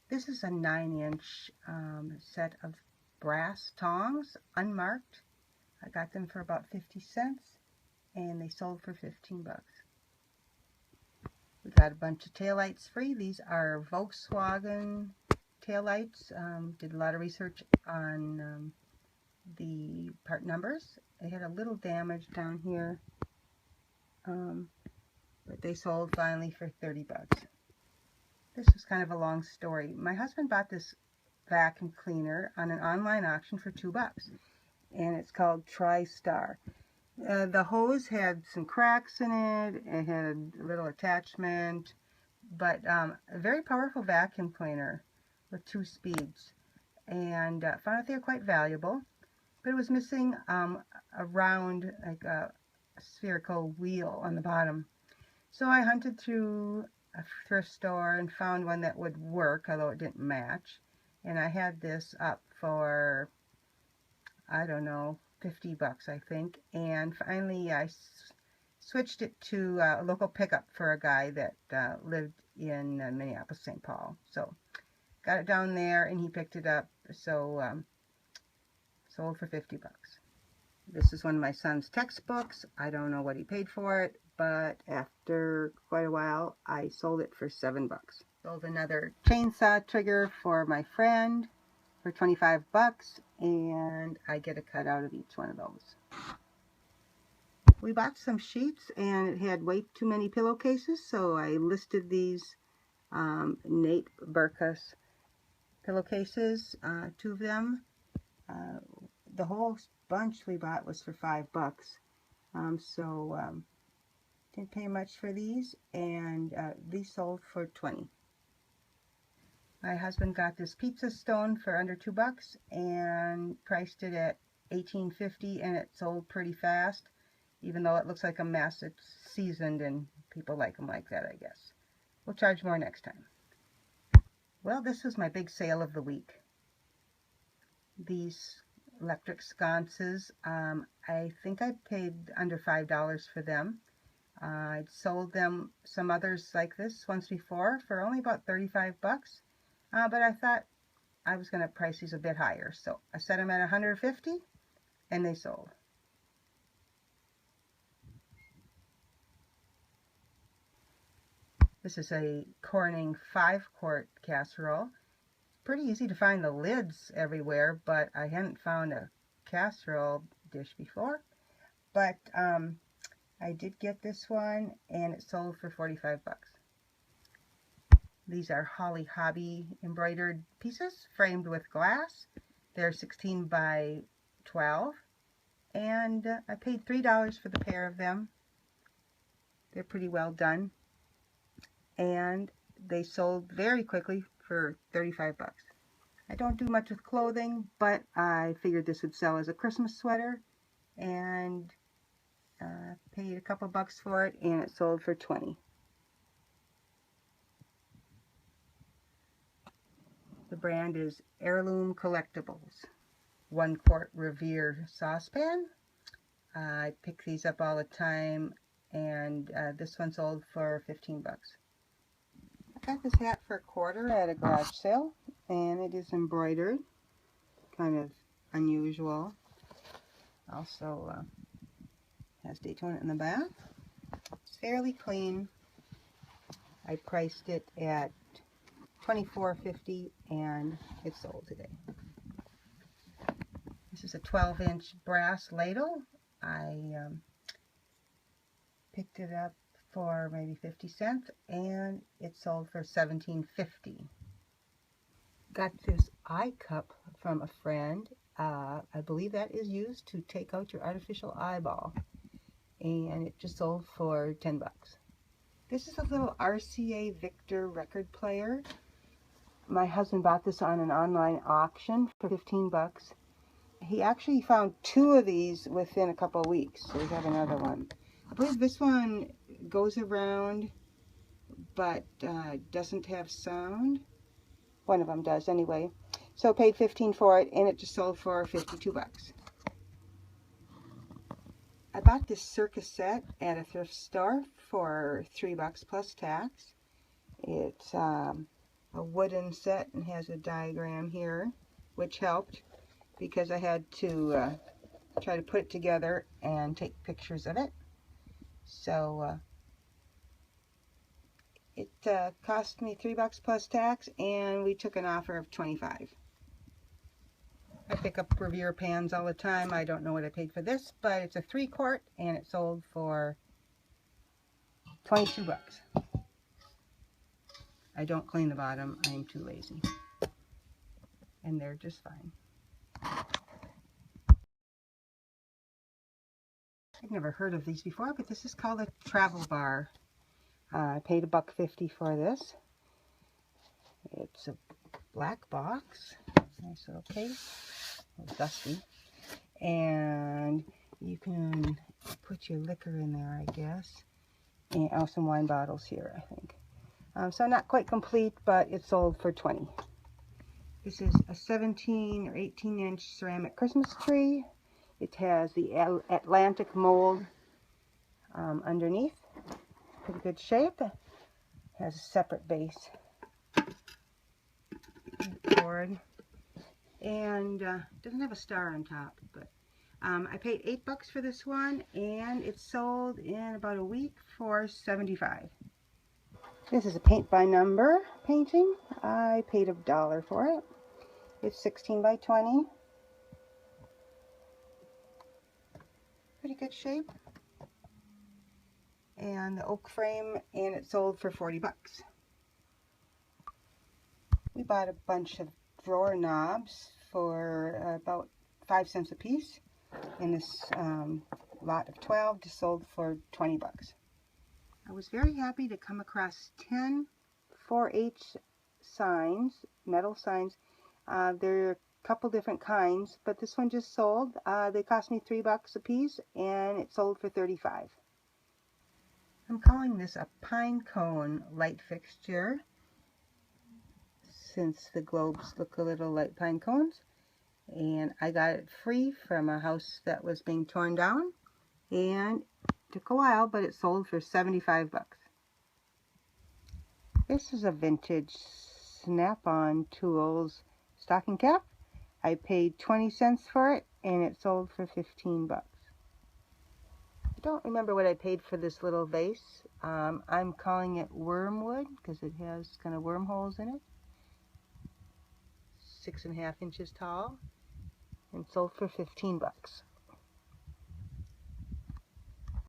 This is a 9-inch set of brass tongs, unmarked. I got them for about 50 cents and they sold for 15 bucks. We got a bunch of taillights free. These are Volkswagen taillights. Did a lot of research on the part numbers. They had a little damage down here, but they sold finally for 30 bucks. This was kind of a long story. My husband bought this vacuum cleaner on an online auction for 2 bucks, and it's called TriStar. The hose had some cracks in it. It had a little attachment, but a very powerful vacuum cleaner with 2 speeds, and found out they were quite valuable. But it was missing a round, like a spherical wheel on the bottom. So I hunted through a thrift store and found one that would work, although it didn't match. And I had this up for, I don't know, 50 bucks, I think. And finally I switched it to a local pickup for a guy that lived in Minneapolis, St. Paul. So got it down there and he picked it up. So sold for 50 bucks. This is one of my son's textbooks. I don't know what he paid for it, but after quite a while, I sold it for 7 bucks. Sold another chainsaw trigger for my friend for 25 bucks, and I get a cut out of each one of those. We bought some sheets, and it had way too many pillowcases, so I listed these Nate Burkus pillowcases, 2 of them. The whole bunch we bought was for 5 bucks. Didn't pay much for these, and these sold for 20. My husband got this pizza stone for under 2 bucks and priced it at $18.50, and it sold pretty fast. Even though it looks like a mess, it's seasoned and people like them like that, I guess. We'll charge more next time. Well, this was my big sale of the week. These electric sconces, I think I paid under $5 for them. I'd sold them some others like this once before for only about 35 bucks. But I thought I was going to price these a bit higher. So I set them at 150 and they sold. This is a Corning 5-quart casserole. Pretty easy to find the lids everywhere, but I hadn't found a casserole dish before. But I did get this one, and it sold for 45 bucks. These are Holly Hobby embroidered pieces framed with glass. They're 16 by 12, and I paid $3 for the pair of them. They're pretty well done, and they sold very quickly for 35 bucks. I don't do much with clothing, but I figured this would sell as a Christmas sweater, and paid a couple bucks for it, and it sold for 20. The brand is Heirloom Collectibles. 1-quart Revere saucepan. I pick these up all the time, and this one sold for 15 bucks. I got this hat for $1 at a garage sale, and it is embroidered, kind of unusual. Also has Daytona in the back. It's fairly clean. I priced it at $24.50 and it sold today. This is a 12-inch brass ladle. I picked it up for maybe 50 cents and it sold for $17.50. Got this eye cup from a friend. I believe that is used to take out your artificial eyeball, and it just sold for 10 bucks. This is a little RCA Victor record player. My husband bought this on an online auction for 15 bucks. He actually found 2 of these within a couple of weeks, so we have another one. I believe this one goes around but doesn't have sound. One of them does anyway. So paid 15 for it, and it just sold for 52 bucks. I bought this circus set at a thrift store for 3 bucks plus tax. It's a wooden set and has a diagram here, which helped because I had to try to put it together and take pictures of it. So it cost me $3 plus tax, and we took an offer of $25. I pick up Revere pans all the time. I don't know what I paid for this, but it's a 3-quart and it sold for $22. I don't clean the bottom. I am too lazy. And they're just fine. I've never heard of these before, but this is called a travel bar. I paid $1.50 for this. It's a black box. Nice little case. A little dusty. And you can put your liquor in there, I guess. And oh, some wine bottles here, I think. So not quite complete, but it sold for $20. This is a 17 or 18-inch ceramic Christmas tree. It has the Atlantic mold underneath. Pretty good shape. It has a separate base board. And doesn't have a star on top, but I paid $8 for this one, and it sold in about a week for $75. This is a paint by number painting. I paid $1 for it. It's 16 by 20. Pretty good shape. And the oak frame, and it sold for $40. We bought a bunch of drawer knobs for about 5 cents a piece. And this lot of 12 just sold for $20. I was very happy to come across 10 4H signs, metal signs. There are a couple different kinds, but this one just sold. They cost me $3 a piece, and it sold for $35. I'm calling this a pinecone light fixture, since the globes look a little like pine cones. And I got it free from a house that was being torn down, and it took a while, but it sold for $75. This is a vintage Snap-on Tools stocking cap. I paid 20 cents for it, and it sold for $15. I don't remember what I paid for this little vase. I'm calling it wormwood because it has kind of wormholes in it. 6.5 inches tall, and sold for $15.